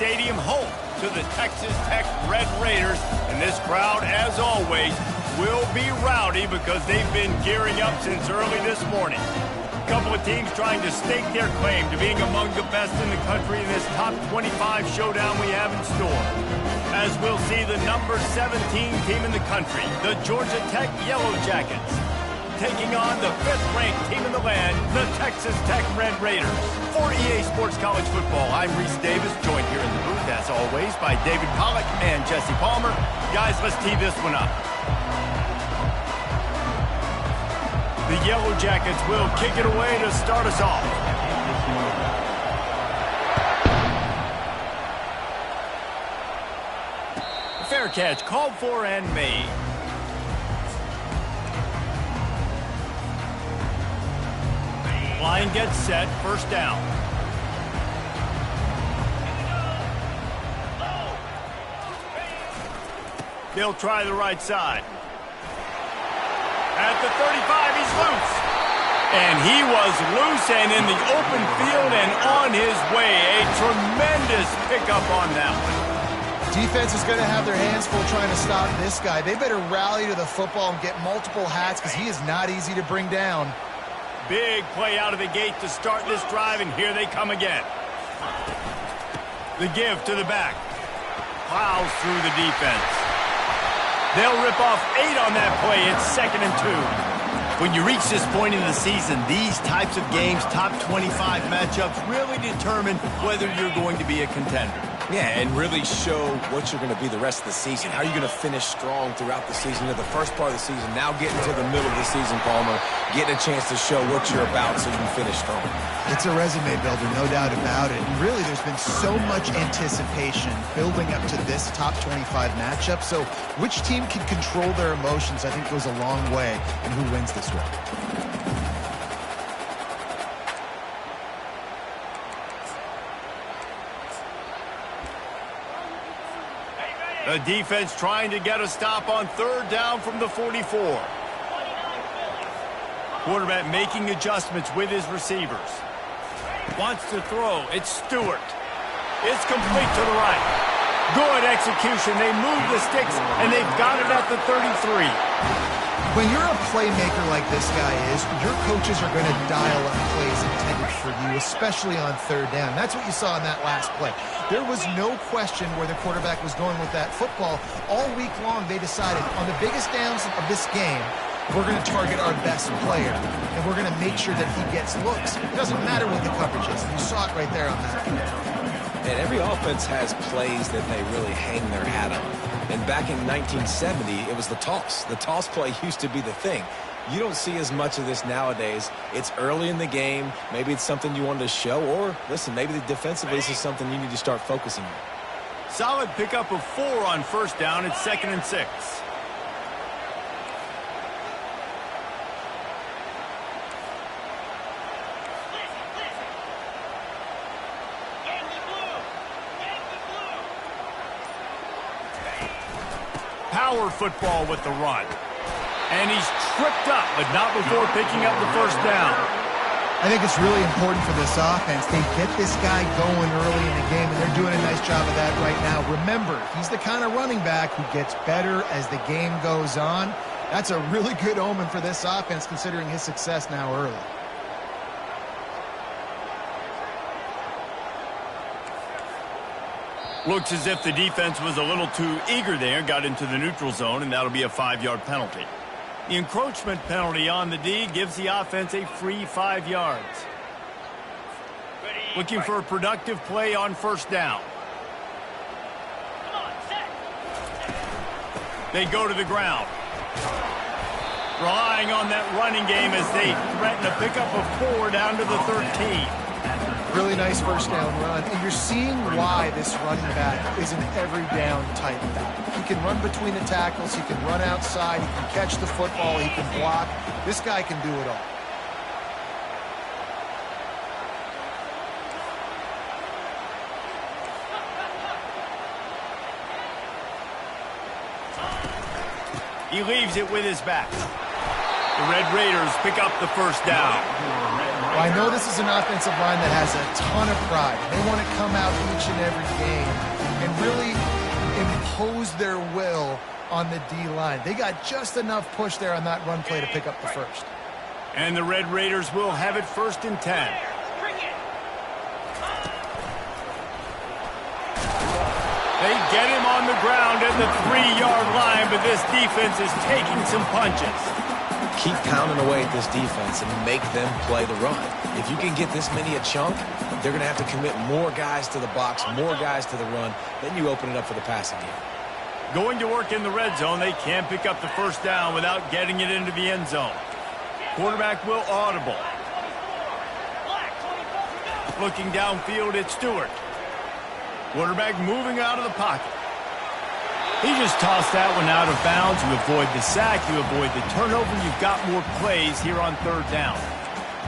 Stadium, home to the Texas Tech Red Raiders. And this crowd, as always, will be rowdy because they've been gearing up since early this morning. A couple of teams trying to stake their claim to being among the best in the country in this top 25 showdown we have in store. As we'll see the number 17 team in the country, the Georgia Tech Yellow Jackets, taking on the 5th-ranked team in the land, the Texas Tech Red Raiders. For EA Sports College Football, I'm Reese Davis, joined here in the booth, as always, by David Pollack and Jesse Palmer. Guys, let's tee this one up. The Yellow Jackets will kick it away to start us off. Fair catch, called for and made. Line gets set, first down. They'll try the right side. At the 35, he's loose. And he was loose and in the open field and on his way. A tremendous pickup on that one. Defense is going to have their hands full trying to stop this guy. They better rally to the football and get multiple hats because he is not easy to bring down. Big play out of the gate to start this drive, and here they come again. The give to the back. Plows through the defense. They'll rip off 8 on that play. It's 2nd and 2. When you reach this point in the season, these types of games, top 25 matchups, really determine whether you're going to be a contender. Yeah, and really show what you're going to be the rest of the season. How are you going to finish strong throughout the season, to the first part of the season, now getting to the middle of the season, Palmer, getting a chance to show what you're about so you can finish strong. It's a resume builder, no doubt about it. And really, there's been so much anticipation building up to this top 25 matchup. So which team can control their emotions, I think, goes a long way in who wins this one. The defense trying to get a stop on 3rd down from the 44. Quarterback making adjustments with his receivers. Wants to throw. It's Stewart. It's complete to the right. Good execution. They move the sticks, and they've got it at the 33. When you're a playmaker like this guy is, your coaches are going to dial up plays intended for you, especially on 3rd down. That's what you saw in that last play. There was no question where the quarterback was going with that football. All week long, they decided on the biggest downs of this game, we're going to target our best player, and we're going to make sure that he gets looks. It doesn't matter what the coverage is. You saw it right there on that. And every offense has plays that they really hang their hat on. And back in 1970, it was the toss. The toss play used to be the thing. You don't see as much of this nowadays. It's early in the game. Maybe it's something you wanted to show, or listen, maybe defensively this is something you need to start focusing on. Solid pickup of 4 on 1st down. It's 2nd and 6. Power football with the run. And he's tripped up, but not before picking up the 1st down. I think it's really important for this offense. They get this guy going early in the game, and they're doing a nice job of that right now. Remember, he's the kind of running back who gets better as the game goes on. That's a really good omen for this offense, considering his success now early. Looks as if the defense was a little too eager there, got into the neutral zone, and that'll be a 5-yard penalty. The encroachment penalty on the D gives the offense a free 5 yards. Looking for a productive play on 1st down. They go to the ground. Relying on that running game as they threaten a pickup of 4 down to the 13. Really nice 1st down run, and you're seeing why this running back is an every down type back. He can run between the tackles, he can run outside, he can catch the football, he can block. This guy can do it all. He leaves it with his back. The Red Raiders pick up the 1st down. Well, I know this is an offensive line that has a ton of pride. They want to come out each and every game and really impose their will on the D-line. They got just enough push there on that run play to pick up the first. And the Red Raiders will have it 1st and 10. They get him on the ground at the 3-yard line, but this defense is taking some punches. Keep pounding away at this defense and make them play the run. If you can get this many a chunk, they're going to have to commit more guys to the box, more guys to the run. Then you open it up for the passing game. Going to work in the red zone, they can't pick up the first down without getting it into the end zone. Quarterback will audible. Looking downfield, it's Stewart. Quarterback moving out of the pocket. He just tossed that one out of bounds. You avoid the sack, you avoid the turnover. You've got more plays here on 3rd down.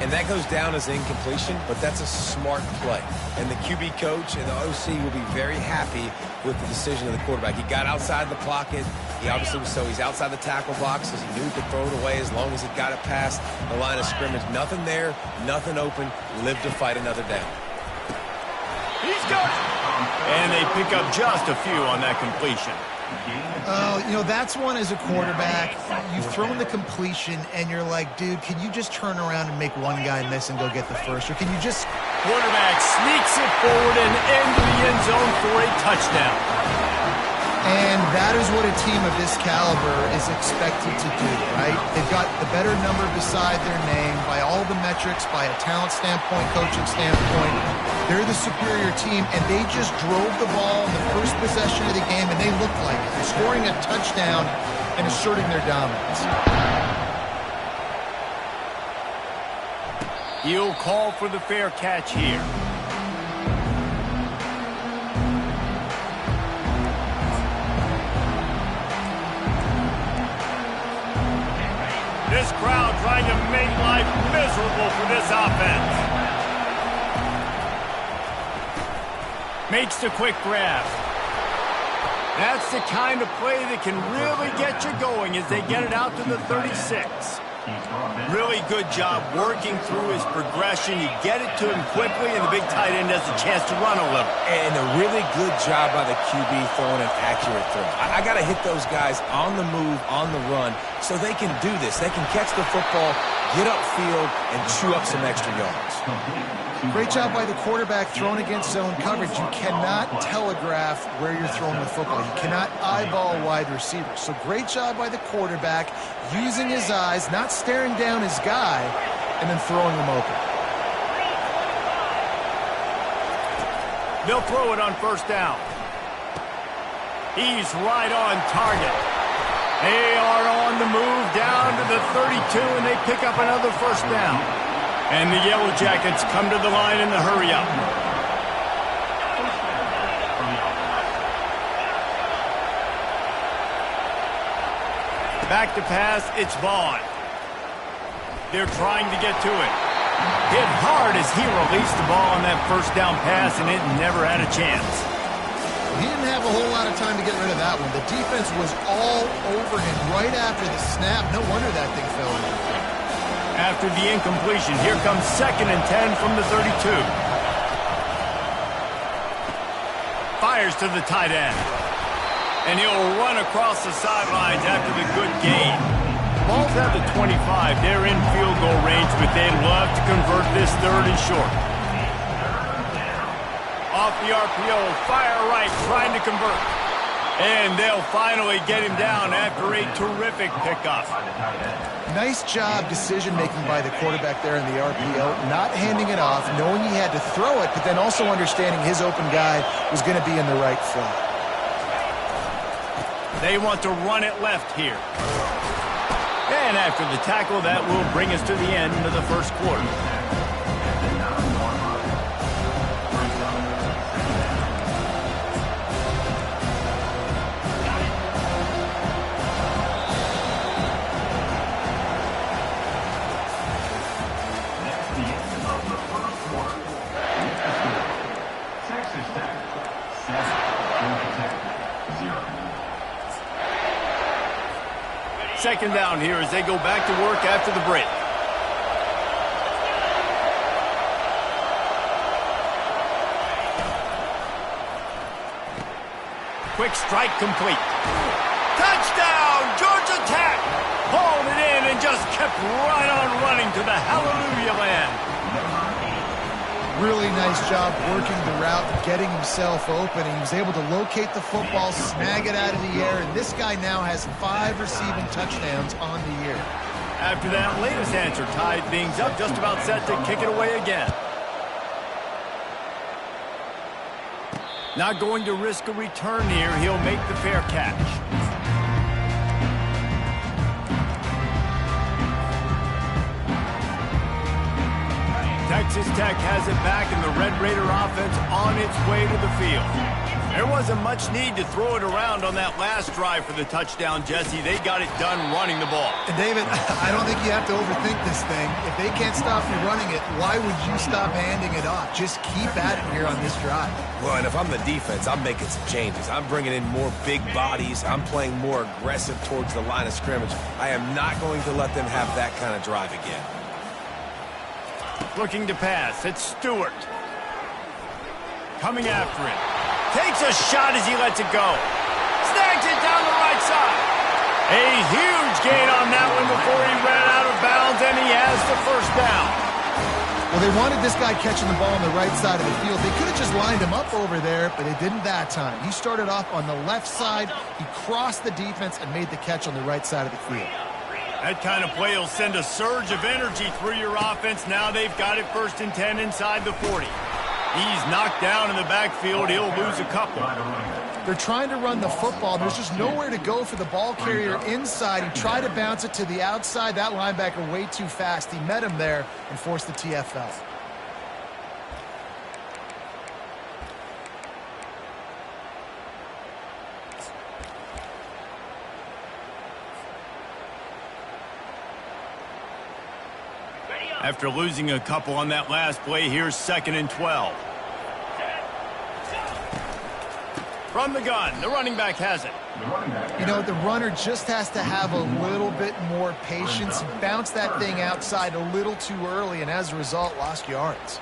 And that goes down as incompletion, but that's a smart play. And the QB coach and the OC will be very happy with the decision of the quarterback. He got outside the pocket. He obviously was he's outside the tackle box because he knew he could throw it away as long as he got it past the line of scrimmage. Nothing there, nothing open. Live to fight another down. He's got it. And they pick up just a few on that completion. You know, that's one as a quarterback. You've thrown the completion, and you're like, dude, can you just turn around and make one guy miss and go get the first? Or can you just... Quarterback sneaks it forward and into the end zone for a touchdown. And that is what a team of this caliber is expected to do, right? They've got the better number beside their name by all the metrics, by a talent standpoint, coaching standpoint. They're the superior team, and they just drove the ball in the first possession of the game, and they looked like it. They're scoring a touchdown and asserting their dominance. He'll call for the fair catch here. This crowd trying to make life miserable for this offense. Makes the quick grab. That's the kind of play that can really get you going as they get it out to the 36. Really good job working through his progression. You get it to him quickly, and the big tight end has a chance to run a little. And a really good job by the QB throwing an accurate throw. I got to hit those guys on the move, on the run, so they can do this. They can catch the football, get upfield, and chew up some extra yards. Great job by the quarterback thrown against zone coverage. You cannot telegraph where you're throwing the football. You cannot eyeball wide receivers. So great job by the quarterback using his eyes, not staring down his guy, and then throwing him open. They'll throw it on 1st down. He's right on target. They are on the move down to the 32, and they pick up another 1st down. And the Yellow Jackets come to the line in the hurry-up. Back to pass, it's Vaughn. They're trying to get to it. Hit hard as he released the ball on that 1st down pass, and it never had a chance. He didn't have a whole lot of time to get rid of that one. The defense was all over him right after the snap. No wonder that thing fell in. After the incompletion, here comes 2nd and 10 from the 32. Fires to the tight end. And he'll run across the sidelines after the good gain. Ball's at the 25. They're in field goal range, but they'd love to convert this 3rd and short. Off the RPO, fire right, trying to convert. And they'll finally get him down after a terrific pickup. Nice job decision-making by the quarterback there in the RPO, not handing it off, knowing he had to throw it, but then also understanding his open guy was going to be in the right slot. They want to run it left here. And after the tackle, that will bring us to the end of the 1st quarter. Second down here as they go back to work after the break. Quick strike complete. Touchdown, Georgia Tech! Hauled it in and just kept right on running to the hallelujah land. Really nice job working the route, getting himself open. He was able to locate the football, snag it out of the air, and this guy now has 5 receiving touchdowns on the year. After that latest answer tied things up, just about set to kick it away again. Not going to risk a return here. He'll make the fair catch. Texas Tech has it back, and the Red Raider offense on its way to the field. There wasn't much need to throw it around on that last drive for the touchdown, Jesse. They got it done running the ball. And David, I don't think you have to overthink this thing. If they can't stop you running it, why would you stop handing it off? Just keep at it here on this drive. Well, and if I'm the defense, I'm making some changes. I'm bringing in more big bodies. I'm playing more aggressive towards the line of scrimmage. I am not going to let them have that kind of drive again. Looking to pass. It's Stewart. Coming after him. Takes a shot as he lets it go. Snags it down the right side. A huge gain on that one before he ran out of bounds, and he has the first down. Well, they wanted this guy catching the ball on the right side of the field. They could have just lined him up over there, but they didn't that time. He started off on the left side. He crossed the defense and made the catch on the right side of the field. That kind of play will send a surge of energy through your offense. Now they've got it 1st and 10 inside the 40. He's knocked down in the backfield. He'll lose a couple. They're trying to run the football. There's just nowhere to go for the ball carrier inside. He tried to bounce it to the outside. That linebacker way too fast. He met him there and forced the TFL. After losing a couple on that last play, here's 2nd and 12. From the gun, the running back has it. You know, the runner just has to have a little bit more patience. He bounced that thing outside a little too early, and as a result, lost yards.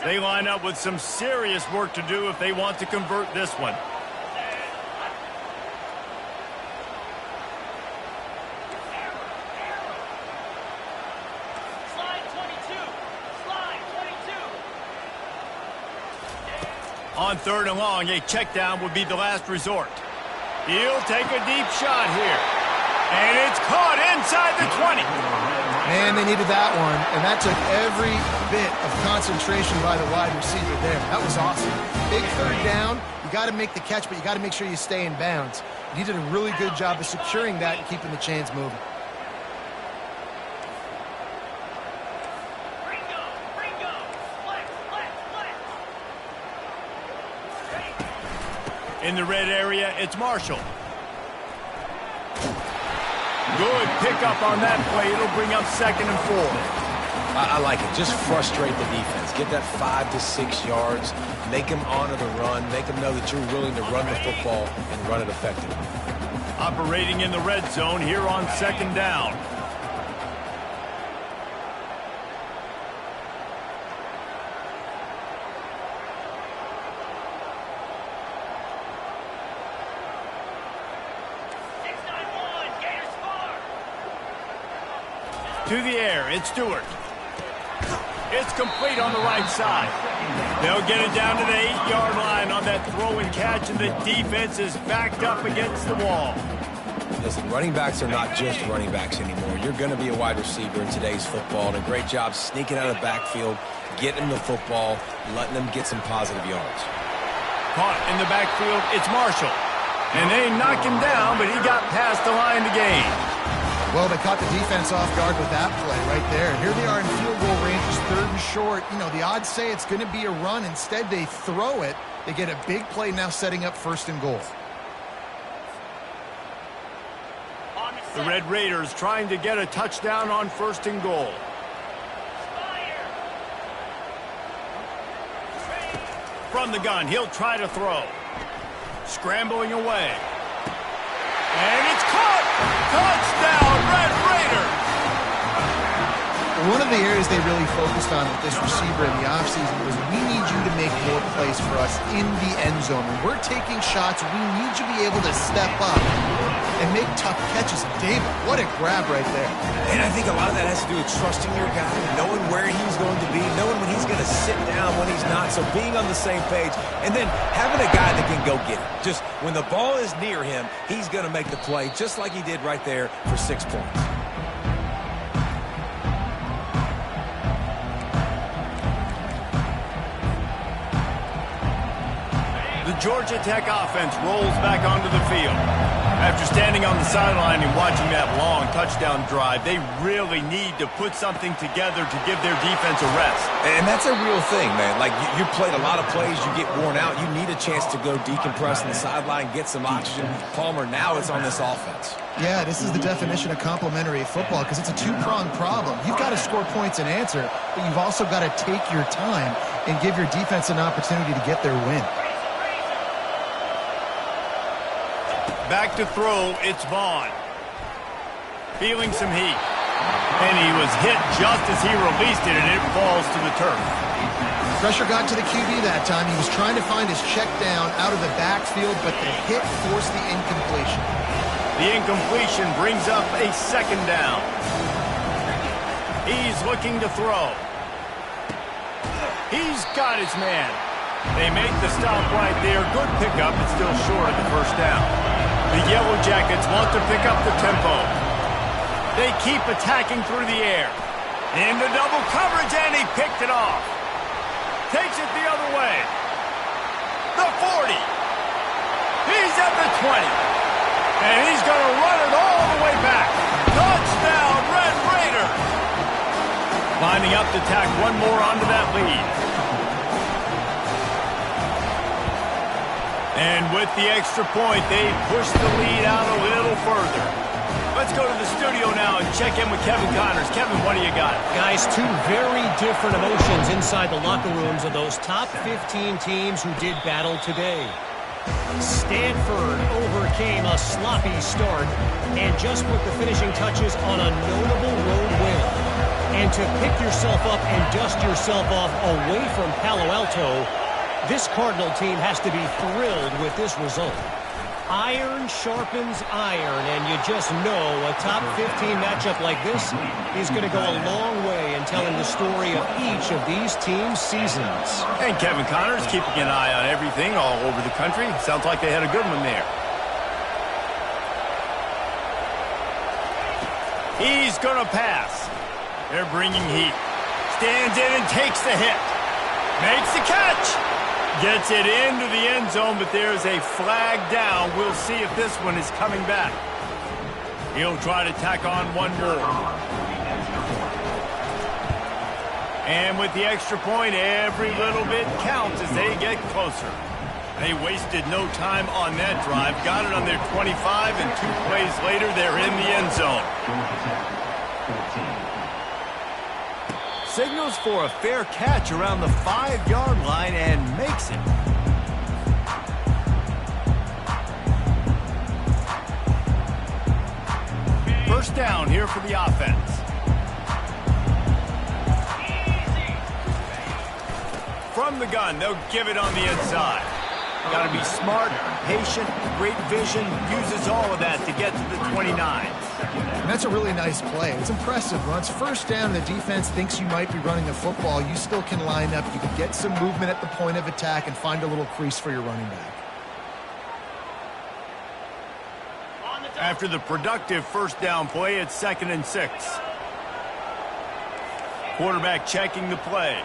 They line up with some serious work to do if they want to convert this one. On 3rd and long, a check down would be the last resort. He'll take a deep shot here. And it's caught inside the 20. Man, they needed that one, and that took every bit of concentration by the wide receiver there. That was awesome. Big 3rd down. You got to make the catch, but you got to make sure you stay in bounds. He did a really good job of securing that and keeping the chains moving. In the red area, it's Marshall. Good pickup on that play. It'll bring up 2nd and 4. I like it. Just frustrate the defense. Get that 5 to 6 yards. Make them honor the run. Make them know that you're willing to run the football and run it effectively. Operating in the red zone here on 2nd down. To the air, it's Stewart. It's complete on the right side. They'll get it down to the 8-yard line on that throw and catch, and the defense is backed up against the wall. Listen, running backs are not just running backs anymore. You're going to be a wide receiver in today's football, and a great job sneaking out of the backfield, getting them the football, letting them get some positive yards. Caught in the backfield, it's Marshall. And they knocked him down, but he got past the line to gain. Well, they caught the defense off guard with that play right there. And here they are in field goal range, just 3rd and short. You know, the odds say it's going to be a run. Instead, they throw it. They get a big play now setting up 1st and goal. The Red Raiders trying to get a touchdown on 1st and goal. From the gun, he'll try to throw. Scrambling away. And it's caught! Touchdown, Red Raiders! One of the areas they really focused on with this receiver in the offseason was we need you to make more plays for us in the end zone. When we're taking shots, we need you to be able to step up and make tough catches. And David, what a grab right there. And I think a lot of that has to do with trusting your guy, knowing where he's going to be, knowing when he's going to sit down, when he's not. So being on the same page, and then having a guy that can go get it. Just when the ball is near him, he's going to make the play just like he did right there for 6 points. The Georgia Tech offense rolls back onto the field. After standing on the sideline and watching that long touchdown drive, they really need to put something together to give their defense a rest. And that's a real thing, man. Like, you played a lot of plays, you get worn out. You need a chance to go decompress on the sideline, get some oxygen. Palmer, now it's on this offense. Yeah, this is the definition of complementary football because it's a two-pronged problem. You've got to score points and answer, but you've also got to take your time and give your defense an opportunity to get their win. Back to throw, it's Vaughn. Feeling some heat. And he was hit just as he released it, and it falls to the turf. Pressure got to the QB that time. He was trying to find his check down out of the backfield, but the hit forced the incompletion. The incompletion brings up a second down. He's looking to throw. He's got his man. They make the stop right there. Good pickup, but still short of the first down. The Yellow Jackets want to pick up the tempo. They keep attacking through the air. Into double coverage, and he picked it off. Takes it the other way. The 40. He's at the 20. And he's going to run it all the way back. Touchdown, Red Raider. Lining up to tack one more onto that lead. And with the extra point, they push the lead out a little further. Let's go to the studio now and check in with Kevin Connors. Kevin, what do you got? Guys, two very different emotions inside the locker rooms of those top 15 teams who did battle today. Stanford overcame a sloppy start and just put the finishing touches on a notable road win. And to pick yourself up and dust yourself off away from Palo Alto, this Cardinal team has to be thrilled with this result. Iron sharpens iron, and you just know a top 15 matchup like this is going to go a long way in telling the story of each of these teams' seasons. And Kevin Connors keeping an eye on everything all over the country. Sounds like they had a good one there. He's going to pass. They're bringing heat. Stands in and takes the hit. Makes the catch. Gets it into the end zone, but there's a flag down. We'll see if this one is coming back. He'll try to tack on one more. And with the extra point, every little bit counts as they get closer. They wasted no time on that drive. Got it on their 25, and 2 plays later, they're in the end zone. Signals for a fair catch around the 5-yard line and makes it. First down here for the offense. From the gun, they'll give it on the inside. Got to be smart, patient, great vision, uses all of that to get to the 29. And that's a really nice play. It's impressive. When it's first down and the defense thinks you might be running the football, you still can line up. You can get some movement at the point of attack and find a little crease for your running back. After the productive first down play, it's 2nd and 6. Quarterback checking the play.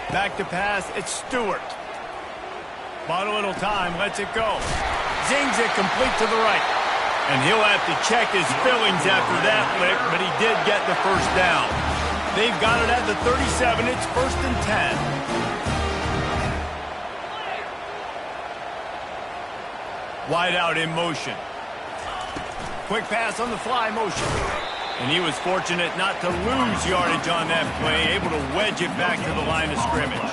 Back to pass, it's Stewart. Bought a little time, lets it go. Zings it complete to the right. And he'll have to check his fillings after that lick, but he did get the first down. They've got it at the 37, it's 1st and 10. Wide out in motion. Quick pass on the fly motion. And he was fortunate not to lose yardage on that play, able to wedge it back to the line of scrimmage.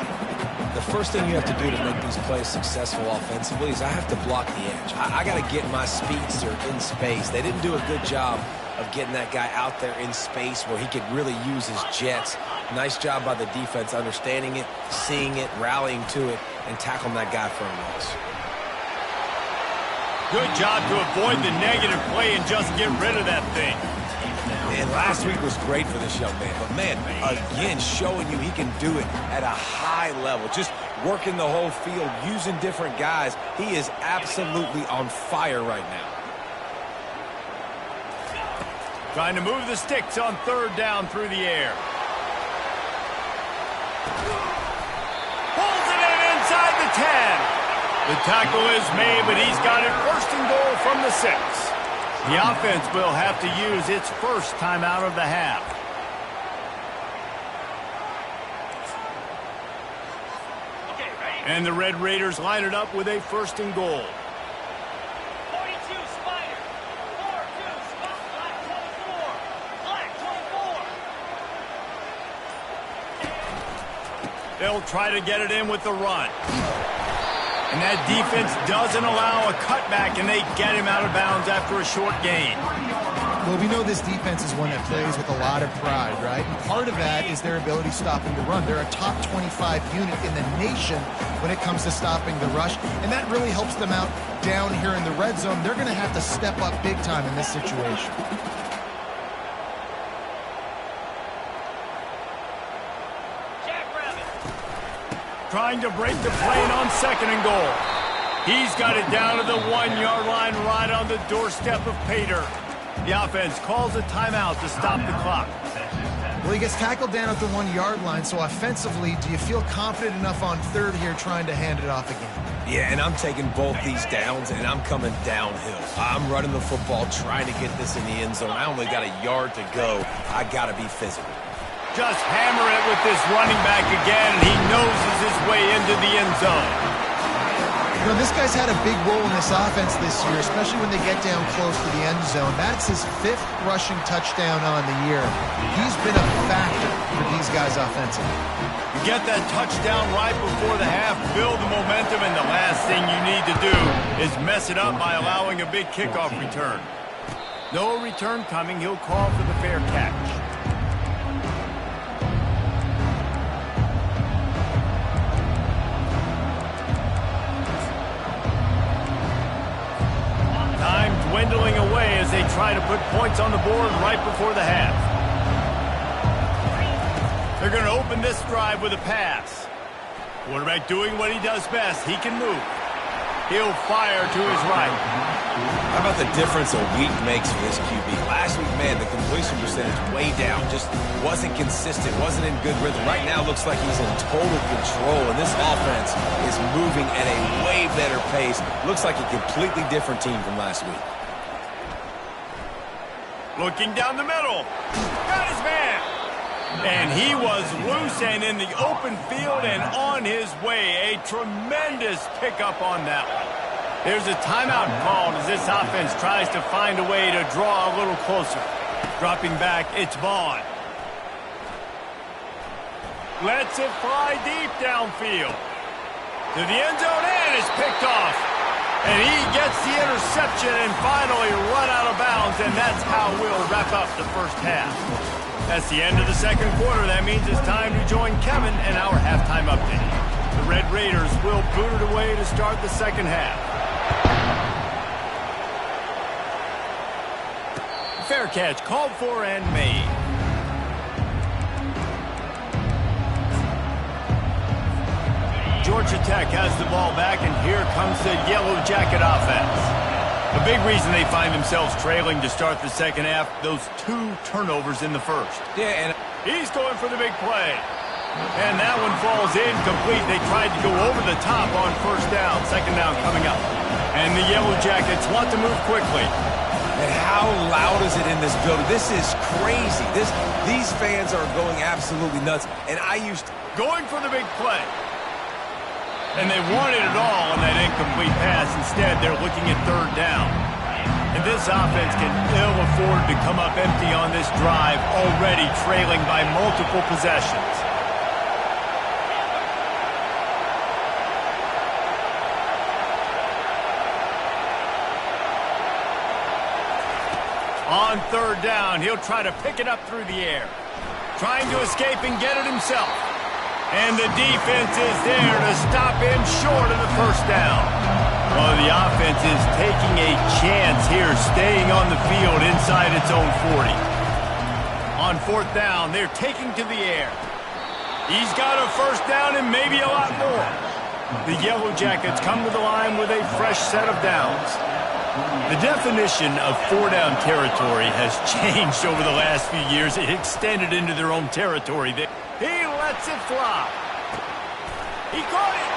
The the first thing you have to do to make these plays successful offensively is I have to block the edge. I got to get my speedster in space. They didn't do a good job of getting that guy out there in space where he could really use his jets. Nice job by the defense understanding it, seeing it, rallying to it, and tackling that guy for a loss. Good job to avoid the negative play and just get rid of that thing. Man, last week was great for this young man. But, man, again, showing you he can do it at a high level. Just working the whole field, using different guys. He is absolutely on fire right now. Trying to move the sticks on third down through the air. Pulls it in inside the 10. The tackle is made, but he's got it first and goal from the 6. The offense will have to use its first timeout of the half. And the Red Raiders line it up with a first and goal. 42, Spider. 4-2, Scott, Black 24. Black 24. They'll try to get it in with the run. And that defense doesn't allow a cutback, and they get him out of bounds after a short gain. Well, we know this defense is one that plays with a lot of pride, right? And part of that is their ability stopping the run. They're a top 25 unit in the nation when it comes to stopping the rush, and that really helps them out down here in the red zone. They're going to have to step up big time in this situation. Trying to break the plane on second and goal. He's got it down to the 1-yard line right on the doorstep of Pater. The offense calls a timeout to stop the clock. Well, he gets tackled down at the 1-yard line, so offensively, do you feel confident enough on third here trying to hand it off again? Yeah, and I'm taking both these downs, and I'm coming downhill. I'm running the football, trying to get this in the end zone. I only got a yard to go. I got to be physical. Just hammer it with this running back again, and he noses his way into the end zone. You know, this guy's had a big role in this offense this year, especially when they get down close to the end zone. That's his 5th rushing touchdown on the year. He's been a factor for these guys offensively. You get that touchdown right before the half, build the momentum, and the last thing you need to do is mess it up by allowing a big kickoff return. No return coming. He'll call for the fair catch. Time dwindling away as they try to put points on the board right before the half. They're going to open this drive with a pass. Quarterback doing what he does best. He can move. He'll fire to his right. How about the difference a week makes for this QB? Last week, man, the completion percentage way down. Just wasn't consistent, wasn't in good rhythm. Right now, looks like he's in total control, and this offense is moving at a way better pace. Looks like a completely different team from last week. Looking down the middle. Got his man. And he was loose and in the open field and on his way. A tremendous pickup on that one. There's a timeout called as this offense tries to find a way to draw a little closer. Dropping back, it's Vaughn. Lets it fly deep downfield. To the end zone and is picked off. And he gets the interception and finally run out of bounds, and that's how we'll wrap up the first half. That's the end of the second quarter. That means it's time to join Kevin and our halftime update. The Red Raiders will boot it away to start the second half. Fair catch called for and made. Georgia Tech has the ball back, and here comes the Yellow Jacket offense. A big reason they find themselves trailing to start the second half, those 2 turnovers in the first. Yeah, and He's going for the big play. And that one falls incomplete. They tried to go over the top on first down. Second down coming up. And the Yellow Jackets want to move quickly. And how loud is it in this building? This is crazy. These fans are going absolutely nuts. And I used to... Going for the big play. And they wanted it all on that incomplete pass. Instead, they're looking at third down. And this offense can ill afford to come up empty on this drive, already trailing by multiple possessions. On third down, he'll try to pick it up through the air. Trying to escape and get it himself. And the defense is there to stop him short of the first down. Well, the offense is taking a chance here, staying on the field inside its own 40. On fourth down, they're taking to the air. He's got a first down and maybe a lot more. The Yellow Jackets come to the line with a fresh set of downs. The definition of four-down territory has changed over the last few years. It extended into their own territory. He lets it fly. He caught it.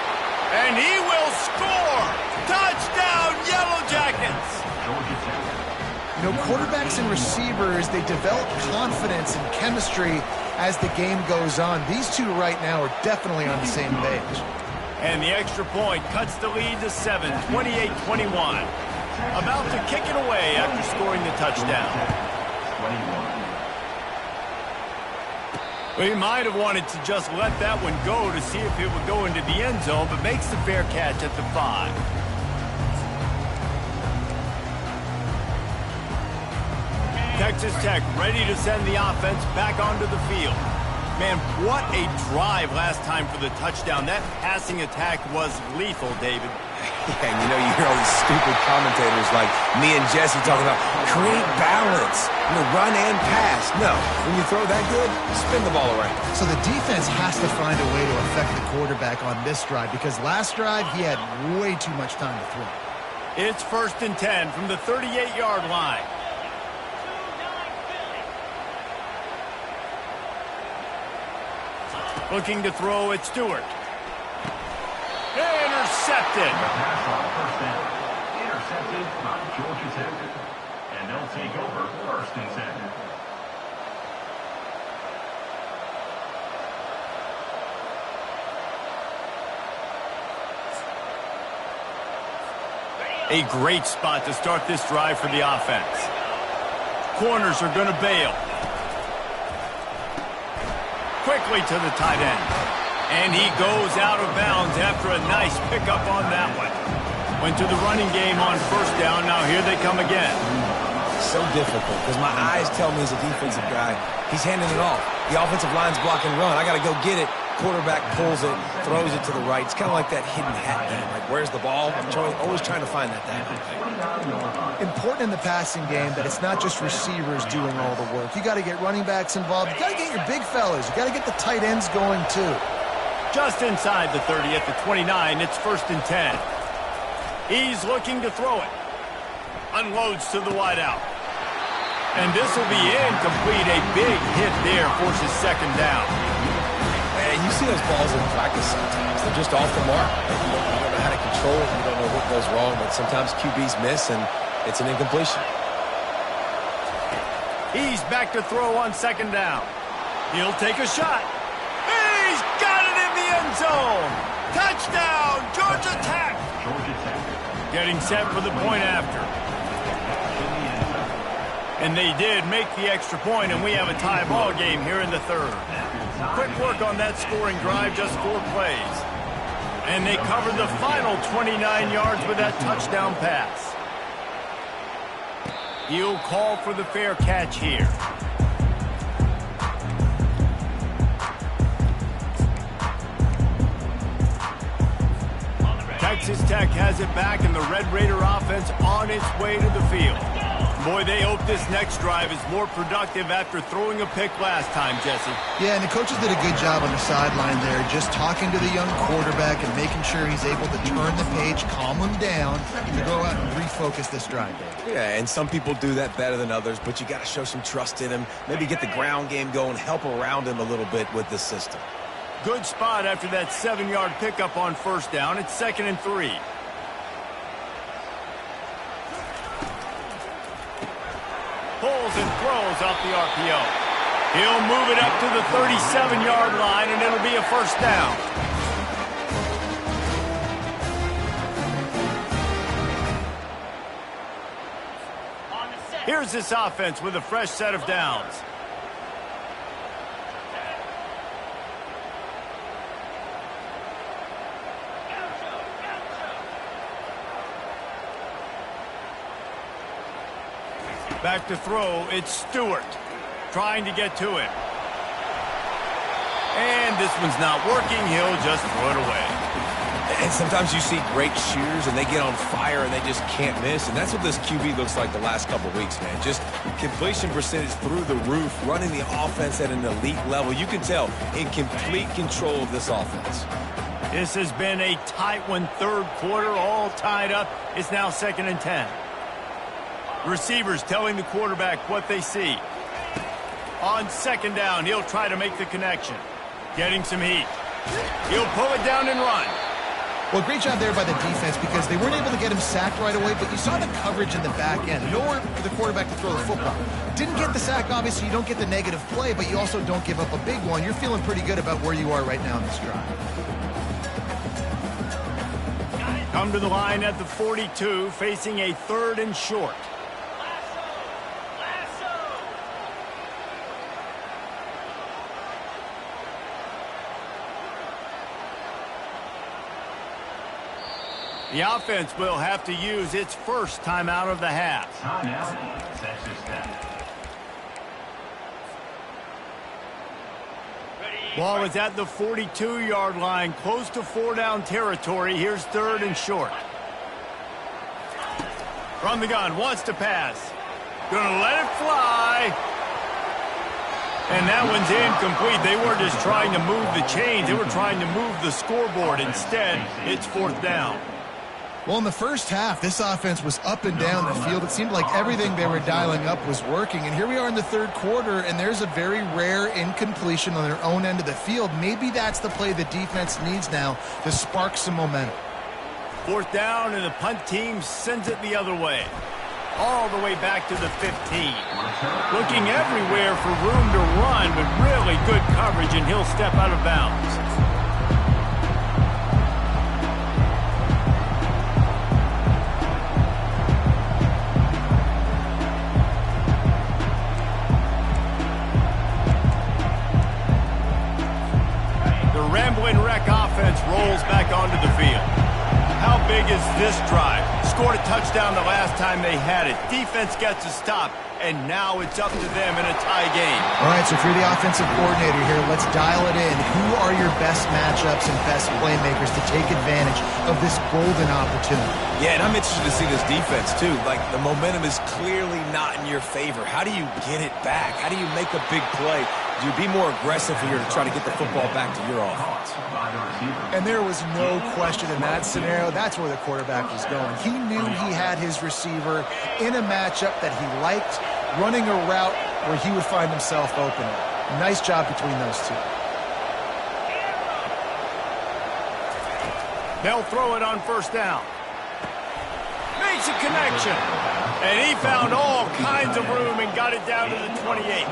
And he will score. Touchdown, Yellow Jackets. You know, quarterbacks and receivers, they develop confidence and chemistry as the game goes on. These two right now are definitely on the same page. And the extra point cuts the lead to 7, 28-21. About to kick it away after scoring the touchdown. Well, he might have wanted to just let that one go to see if it would go into the end zone, but makes the fair catch at the 5. Texas Tech ready to send the offense back onto the field. Man, what a drive last time for the touchdown. That passing attack was lethal, David. Yeah, and you know, you hear all these stupid commentators like me and Jesse talking about create balance, run and pass. No, when you throw that good, spin the ball around. So the defense has to find a way to affect the quarterback on this drive because last drive he had way too much time to throw. It's 1st and 10 from the 38-yard line. Looking to throw at Stewart. Intercepted. Pass on first down. Intercepted by Georgia Tech. And they'll take over 1st and 10. A great spot to start this drive for the offense. Corners are going to bail. Quickly to the tight end. And he goes out of bounds after a nice pickup on that one. Went to the running game on first down. Now here they come again. So difficult because my eyes tell me as a defensive guy, he's handing it off. The offensive line's blocking run. I got to go get it. Quarterback pulls it, throws it to the right. It's kind of like that hidden hat game. Like, where's the ball? I'm always trying to find that down. Important in the passing game that it's not just receivers doing all the work. You got to get running backs involved. You got to get your big fellas. You got to get the tight ends going too. Just inside the 30 at the 29, it's 1st and 10. He's looking to throw it. Unloads to the wideout. And this will be incomplete. A big hit there forces 2nd down. Man, you see those balls in practice sometimes. They're just off the mark. You don't know how to control it. You don't know what goes wrong, but sometimes QBs miss, and it's an incompletion. He's back to throw on 2nd down. He'll take a shot. He's got it in the end zone. Touchdown, Georgia Tech. Getting set for the point after. And they did make the extra point, and we have a tie ball game here in the 3rd. Quick work on that scoring drive, just 4 plays. And they covered the final 29 yards with that touchdown pass. He'll call for the fair catch here. Texas Tech has it back, and the Red Raider offense on its way to the field. Boy, they hope this next drive is more productive after throwing a pick last time, Jesse. Yeah, and the coaches did a good job on the sideline there, just talking to the young quarterback and making sure he's able to turn the page, calm him down, to go out and refocus this drive, Dave. Yeah, and some people do that better than others, but you got to show some trust in him. Maybe get the ground game going, help around him a little bit with this system. Good spot after that 7-yard pickup on first down. It's 2nd and 3. Pulls and throws off the RPO. He'll move it up to the 37-yard line, and it'll be a first down. Here's this offense with a fresh set of downs. Back to throw, it's Stewart trying to get to him. And this one's not working. He'll just throw it away. And sometimes you see great shooters and they get on fire and they just can't miss. And that's what this QB looks like the last couple weeks, man. Just completion percentage through the roof, running the offense at an elite level. You can tell in complete control of this offense. This has been a tight one, third quarter, all tied up. It's now 2nd and 10. Receivers telling the quarterback what they see. On 2nd down, he'll try to make the connection. Getting some heat. He'll pull it down and run. Well, great job there by the defense because they weren't able to get him sacked right away, but you saw the coverage in the back end. Nowhere for the quarterback to throw the football. Didn't get the sack, obviously. You don't get the negative play, but you also don't give up a big one. You're feeling pretty good about where you are right now in this drive. Come to the line at the 42, facing a 3rd and short. The offense will have to use its first timeout of the half. Timeout, Texas Tech. Ball is at the 42-yard line, close to 4-down territory. Here's 3rd and short. From the gun, wants to pass. Gonna let it fly. And that one's incomplete. They weren't just trying to move the chains. They were trying to move the scoreboard. Instead, it's 4th down. Well, in the first half, this offense was up and down the field. It seemed like everything they were dialing up was working. And here we are in the 3rd quarter, and there's a very rare incompletion on their own end of the field. Maybe that's the play the defense needs now to spark some momentum. 4th down, and the punt team sends it the other way. All the way back to the 15. Looking everywhere for room to run, but really good coverage, and he'll step out of bounds. Wreck offense rolls back onto the field. How big is this drive? Scored a touchdown the last time they had it. Defense gets a stop, and now it's up to them in a tie game. All right, so if you're the offensive coordinator here, let's dial it in. Who are your best matchups and best playmakers to take advantage of this golden opportunity? Yeah, and I'm interested to see this defense, too. Like, the momentum is clearly not in your favor. How do you get it back? How do you make a big play? Do you be more aggressive here to try to get the football back to your offense? And there was no question in that scenario. That's where the quarterback was going. He knew he had his receiver in a matchup that he liked, running a route where he would find himself open. Nice job between those two. They'll throw it on 1st down. Makes a connection. And he found all kinds of room and got it down to the 28.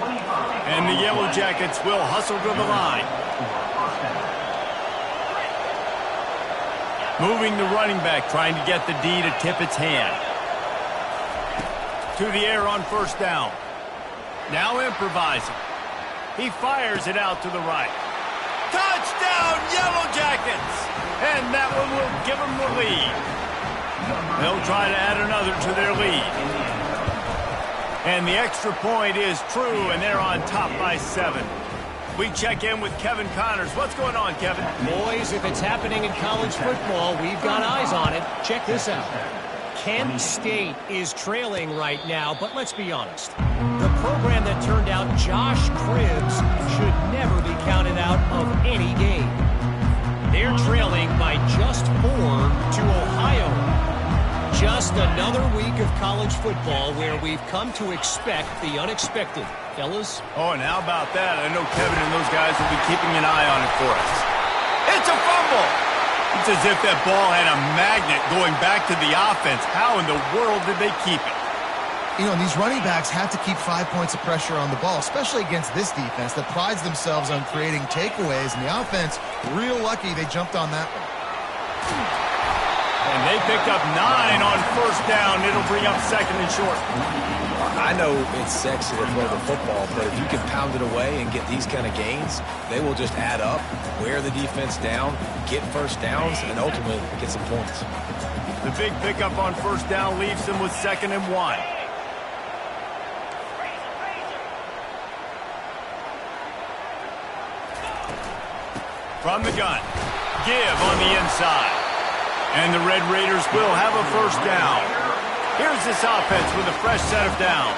And the Yellow Jackets will hustle to the line. Moving the running back, trying to get the D to tip its hand. To the air on 1st down. Now improvising. He fires it out to the right. Touchdown, Yellow Jackets! And that one will give them the lead. They'll try to add another to their lead. And the extra point is true, and they're on top by 7. We check in with Kevin Connors. What's going on, Kevin? Boys, if it's happening in college football, we've got eyes on it. Check this out. Kent State is trailing right now, but let's be honest. The program that turned out Josh Cribbs should never be counted out of any game. They're trailing by just 4 to Ohio. Just another week of college football where we've come to expect the unexpected. Fellas? Oh, and how about that? I know Kevin and those guys will be keeping an eye on it for us. It's a fumble! It's as if that ball had a magnet going back to the offense. How in the world did they keep it? You know, these running backs have to keep 5 points of pressure on the ball, especially against this defense that prides themselves on creating takeaways. And the offense, real lucky they jumped on that one. And they picked up 9 on 1st down. It'll bring up 2nd and short. I know it's sexy to throw the football, but if you can pound it away and get these kind of gains, they will just add up, wear the defense down, get 1st downs, and ultimately get some points. The big pickup on 1st down leaves them with 2nd and 1. From the gun. Give on the inside. And the Red Raiders will have a first down. Here's this offense with a fresh set of downs.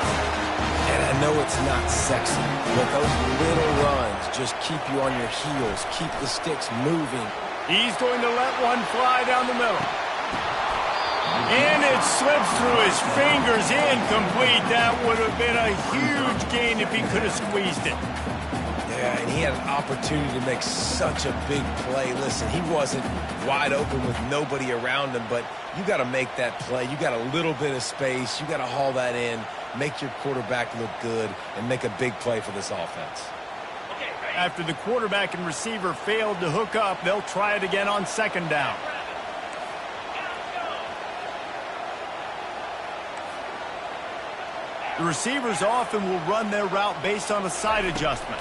And I know it's not sexy, but those little runs just keep you on your heels, keep the sticks moving. He's going to let one fly down the middle. And it slips through his fingers, incomplete. That would have been a huge gain if he could have squeezed it. Yeah, and he had an opportunity to make such a big play. Listen, he wasn't wide open with nobody around him, but you got to make that play. You got a little bit of space. You got to haul that in, make your quarterback look good, and make a big play for this offense. After the quarterback and receiver failed to hook up, they'll try it again on second down. The receivers often will run their route based on a side adjustment.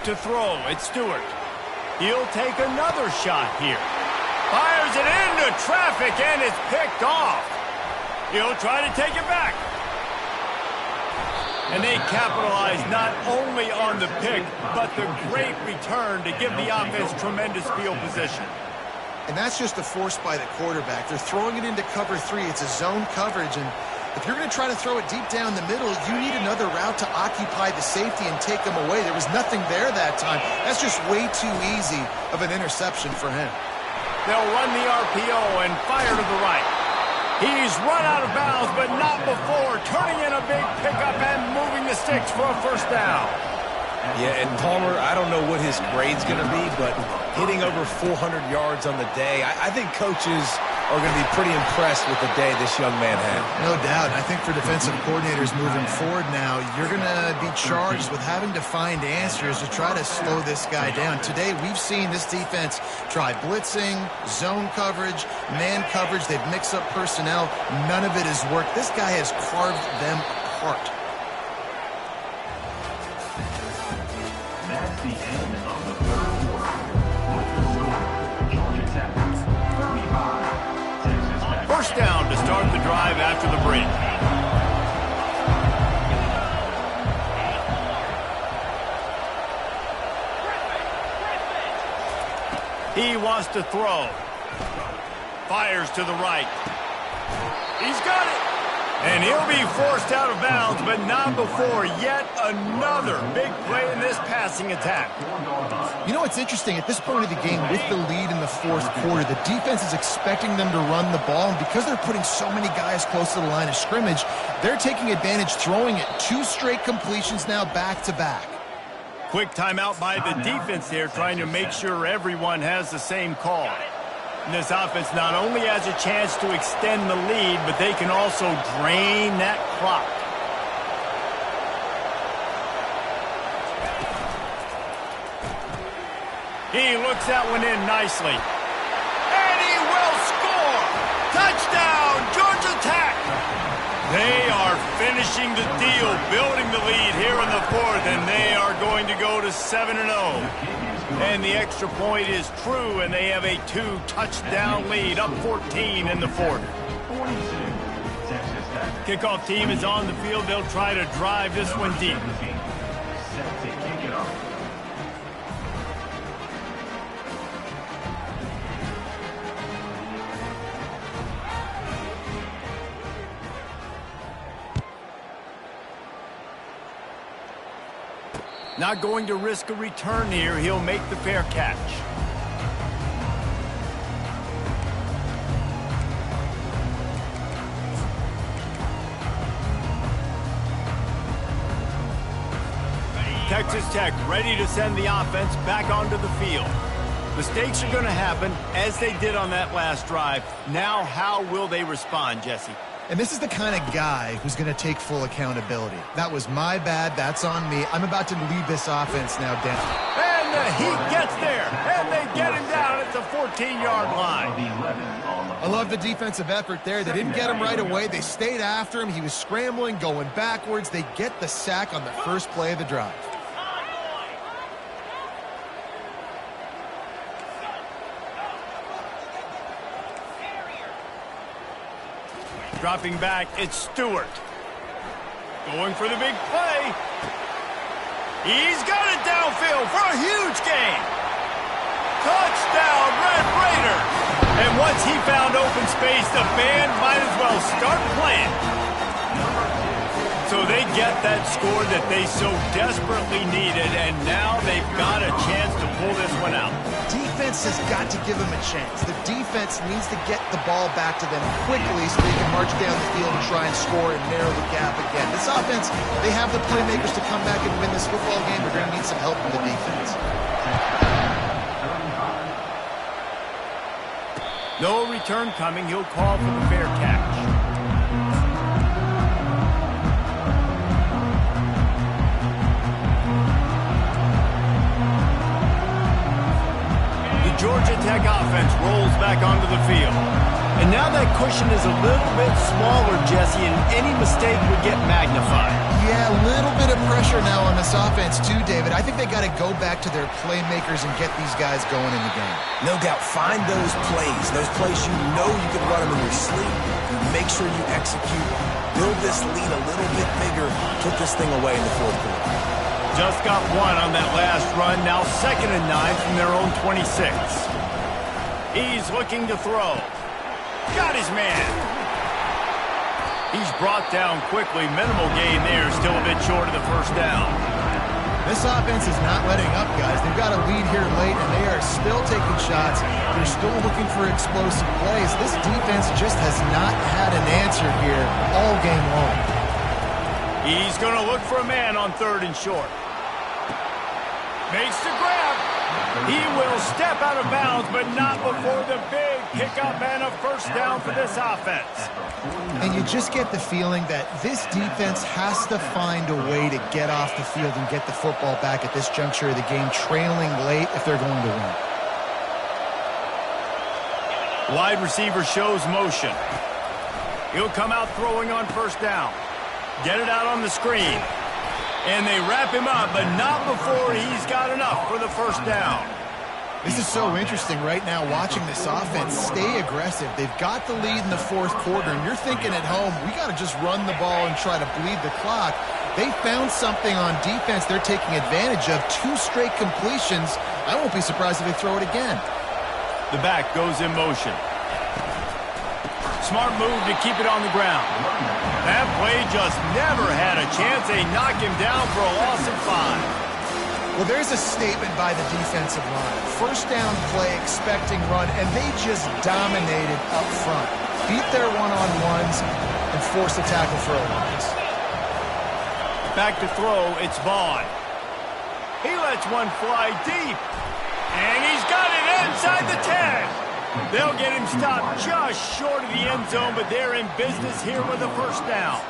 To throw, it's Stewart. He'll take another shot here. Fires it into traffic, and it's picked off. He'll try to take it back. And they capitalize not only on the pick, but the great return to give the offense tremendous field position. And that's just a force by the quarterback. They're throwing it into cover 3. It's a zone coverage, and if you're going to try to throw it deep down the middle, you need another route to occupy the safety and take them away. There was nothing there that time. That's just way too easy of an interception for him. They'll run the RPO and fire to the right. He's run out of bounds, but not before turning in a big pickup and moving the sticks for a first down. Yeah, and Palmer, I don't know what his grade's going to be, but hitting over 400 yards on the day, I think coaches are going to be pretty impressed with the day this young man had. No doubt. I think for defensive coordinators moving forward now, you're going to be charged with having to find answers to try to slow this guy down. Today, we've seen this defense try blitzing, zone coverage, man coverage. They've mixed up personnel. None of it has worked. This guy has carved them apart. That's the end of the third quarter. With the score, Georgia Tech 35, Texas Tech. First down to start the drive after the break. He wants to throw. Fires to the right. He's got it. And he'll be forced out of bounds, but not before yet another big play in this passing attack. You know what's interesting? At this point of the game, with the lead in the fourth quarter, the defense is expecting them to run the ball, and because they're putting so many guys close to the line of scrimmage, they're taking advantage, throwing it. 2 straight completions now back-to-back. Quick timeout by the defense there, trying to make sure everyone has the same call. And this offense not only has a chance to extend the lead, but they can also drain that clock. He looks that one in nicely. And he will score! Touchdown, Georgia Tech! They are finishing the deal, building the lead here in the fourth, and they are going to go to 7-0. And the extra point is true, and they have a 2-touchdown lead, up 14 in the fourth. Kickoff team is on the field. They'll try to drive this one deep. Set to kick it off. Not going to risk a return here. He'll make the fair catch. Texas Tech ready to send the offense back onto the field. Mistakes are going to happen, as they did on that last drive. Now, how will they respond, Jesse? And this is the kind of guy who's going to take full accountability. That was my bad. That's on me. I'm about to lead this offense now down. And the heat gets there, and they get him down at the 14-yard line. I love the defensive effort there. They didn't get him right away. They stayed after him. He was scrambling, going backwards. They get the sack on the first play of the drive. Dropping back, it's Stewart. Going for the big play. He's got it downfield for a huge gain. Touchdown, Red Raiders! And once he found open space, the band might as well start playing. So they get that score that they so desperately needed, and now they've got a chance to pull this one out. Defense has got to give them a chance. The defense needs to get the ball back to them quickly so they can march down the field and try and score and narrow the gap again. This offense, they have the playmakers to come back and win this football game. They're going to need some help from the defense. No return coming. He'll call for the fair catch. Georgia Tech offense rolls back onto the field. And now that cushion is a little bit smaller, Jesse, and any mistake would get magnified. Yeah, a little bit of pressure now on this offense too, David. I think they got to go back to their playmakers and get these guys going in the game. No doubt. Find those plays you know you can run them in your sleep. Make sure you execute. Build this lead a little bit bigger. Put this thing away in the fourth quarter. Just got one on that last run. Now 2nd and 9 from their own 26. He's looking to throw. Got his man. He's brought down quickly. Minimal gain there. Still a bit short of the first down. This offense is not letting up, guys. They've got a lead here late, and they are still taking shots. They're still looking for explosive plays. This defense just has not had an answer here all game long. He's going to look for a man on 3rd and short. Makes the grab. He will step out of bounds, but not before the big pickup and a first down for this offense. And you just get the feeling that this defense has to find a way to get off the field and get the football back at this juncture of the game, trailing late if they're going to win. Wide receiver shows motion. He'll come out throwing on first down. Get it out on the screen. And they wrap him up, but not before he's got enough for the first down. This is so interesting right now, watching this offense stay aggressive. They've got the lead in the fourth quarter, and you're thinking at home, we got to just run the ball and try to bleed the clock. They found something on defense they're taking advantage of. 2 straight completions. I won't be surprised if they throw it again. The back goes in motion. Smart move to keep it on the ground. That play just never had a chance. They knock him down for a loss of 5. Well, there's a statement by the defensive line. First down play, expecting run, and they just dominated up front. Beat their one-on-ones and forced a tackle for a loss. Back to throw, it's Vaughn. He lets one fly deep. And he's got it inside the 10. They'll get him stopped just short of the end zone, but they're in business here with a first down.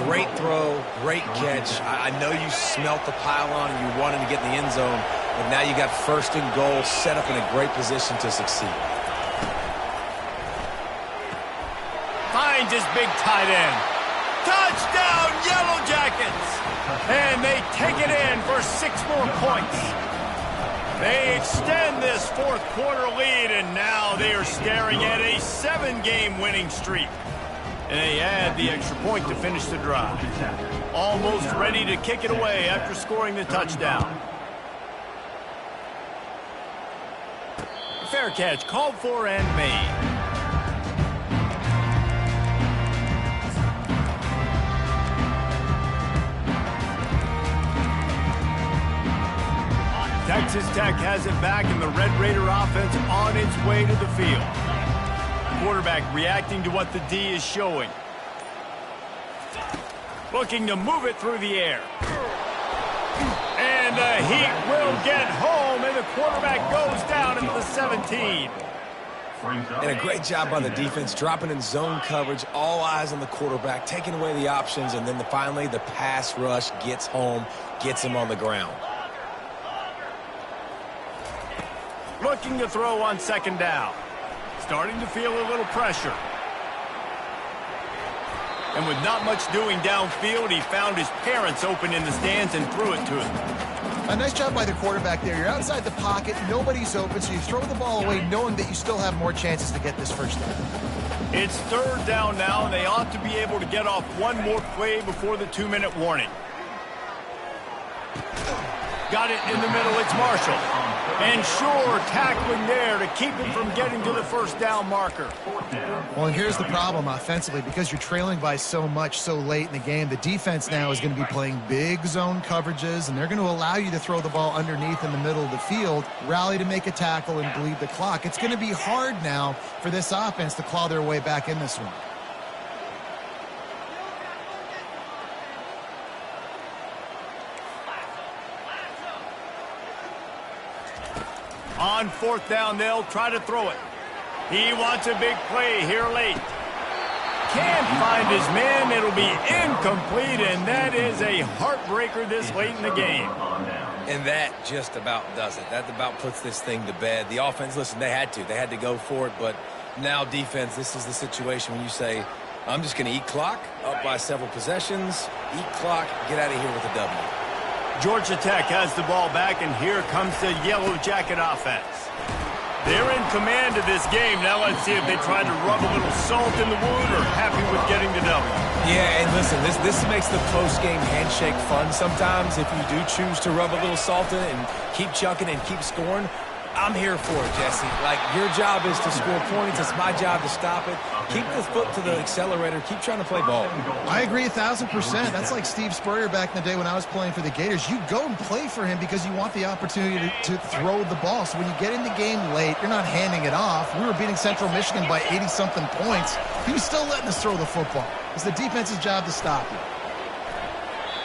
Great throw, great catch. I know you smelt the pylon and you wanted to get in the end zone, but now you got 1st and goal, set up in a great position to succeed. Finds his big tight end. Touchdown, Yellow Jackets! And they take it in for 6 more points. They extend this fourth quarter lead, and now they are staring at a 7-game winning streak. And they add the extra point to finish the drive. Almost ready to kick it away after scoring the touchdown. Fair catch called for and made. Texas Tech has it back, and the Red Raider offense on its way to the field. Quarterback reacting to what the D is showing. Looking to move it through the air. And the heat will get home, and the quarterback goes down into the 17. And a great job by the defense, dropping in zone coverage, all eyes on the quarterback, taking away the options, and then finally the pass rush gets home, gets him on the ground. Looking to throw on 2nd down. Starting to feel a little pressure. And with not much doing downfield, he found his parents open in the stands and threw it to him. A nice job by the quarterback there. You're outside the pocket, nobody's open, so you throw the ball away knowing that you still have more chances to get this first down. It's 3rd down now, and they ought to be able to get off one more play before the 2-minute warning. Got it in the middle, it's Marshall. And sure, tackling there to keep him from getting to the first down marker. Well, and here's the problem offensively. Because you're trailing by so much so late in the game, the defense now is going to be playing big zone coverages, and they're going to allow you to throw the ball underneath in the middle of the field, rally to make a tackle, and bleed the clock. It's going to be hard now for this offense to claw their way back in this one. On fourth down, they'll try to throw it. He wants a big play here late. Can't find his man. It'll be incomplete, and that is a heartbreaker this late in the game. And that just about does it. That about puts this thing to bed. The offense, listen, they had to go for it, but now defense, this is the situation when you say, I'm just going to eat clock, up by several possessions, eat clock, get out of here with a W. Georgia Tech has the ball back, and here comes the Yellow Jacket offense. They're in command of this game. Now let's see if they try to rub a little salt in the wound or happy with getting the W. Yeah, and listen, this makes the post-game handshake fun sometimes if you do choose to rub a little salt in it and keep chucking and keep scoring. I'm here for it, Jesse. Like, your job is to score points. It's my job to stop it. Keep the foot to the accelerator. Keep trying to play ball. I agree 1,000%. That's like Steve Spurrier back in the day when I was playing for the Gators. You go and play for him because you want the opportunity to throw the ball. So when you get in the game late, you're not handing it off. We were beating Central Michigan by 80-something points. He was still letting us throw the football. It's the defense's job to stop you.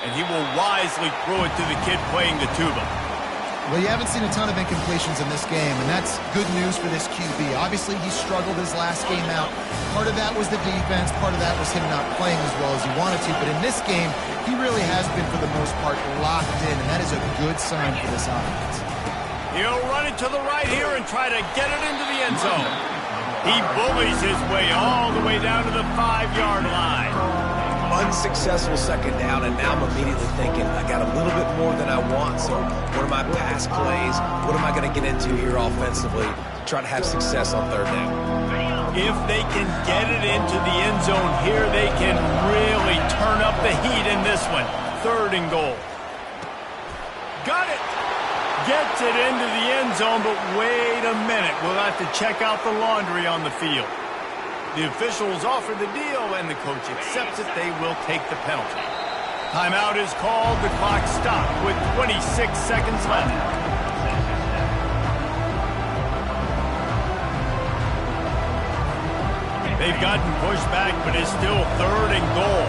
And he will wisely throw it to the kid playing the tuba. Well, you haven't seen a ton of incompletions in this game, and that's good news for this QB. Obviously, he struggled his last game out. Part of that was the defense. Part of that was him not playing as well as he wanted to. But in this game, he really has been, for the most part, locked in, and that is a good sign for this offense. He'll run it to the right here and try to get it into the end zone. He bullies his way all the way down to the 5-yard line. Unsuccessful second down, and now I'm immediately thinking, I got a little bit more than I want, so what are my pass plays? What am I going to get into here offensively to try to have success on third down? If they can get it into the end zone here, they can really turn up the heat in this one. 3rd and goal. Got it. Gets it into the end zone, but wait a minute. We'll have to check out the laundry on the field. The officials offer the deal, and the coach accepts it. They will take the penalty. Timeout is called. The clock stopped with 26 seconds left. They've gotten pushed back, but it's still 3rd and goal.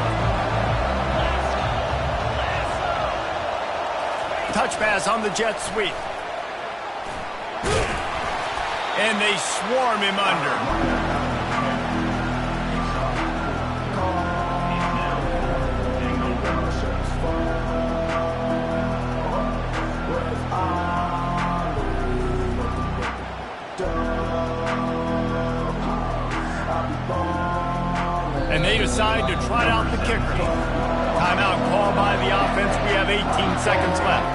Touch pass on the jet sweep. And they swarm him under. And they decide to trot out the kicker. Timeout called by the offense. We have 18 seconds left.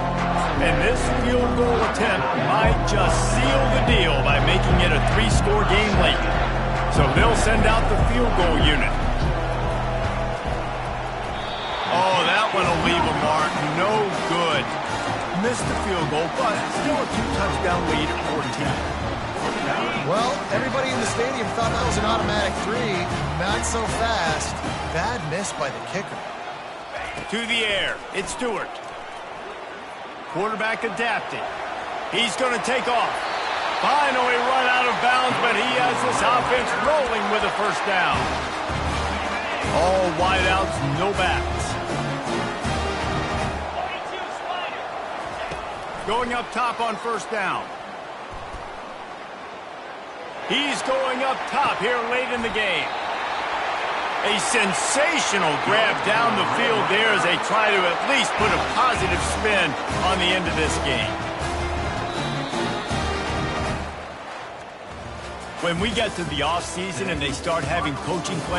And this field goal attempt might just seal the deal by making it a 3-score game late. So they'll send out the field goal unit. Oh, that one will leave a mark. No good. Missed the field goal, but still a 2-touchdown lead at 14. Well, everybody in the stadium thought that was an automatic 3. Not so fast. Bad miss by the kicker. To the air. It's Stewart. Quarterback adapted. He's going to take off. Finally run out of bounds, but he has this offense rolling with a first down. All wideouts, no backs. Going up top on first down. He's going up top here late in the game. A sensational grab down the field there as they try to at least put a positive spin on the end of this game. When we get to the offseason and they start having coaching plans,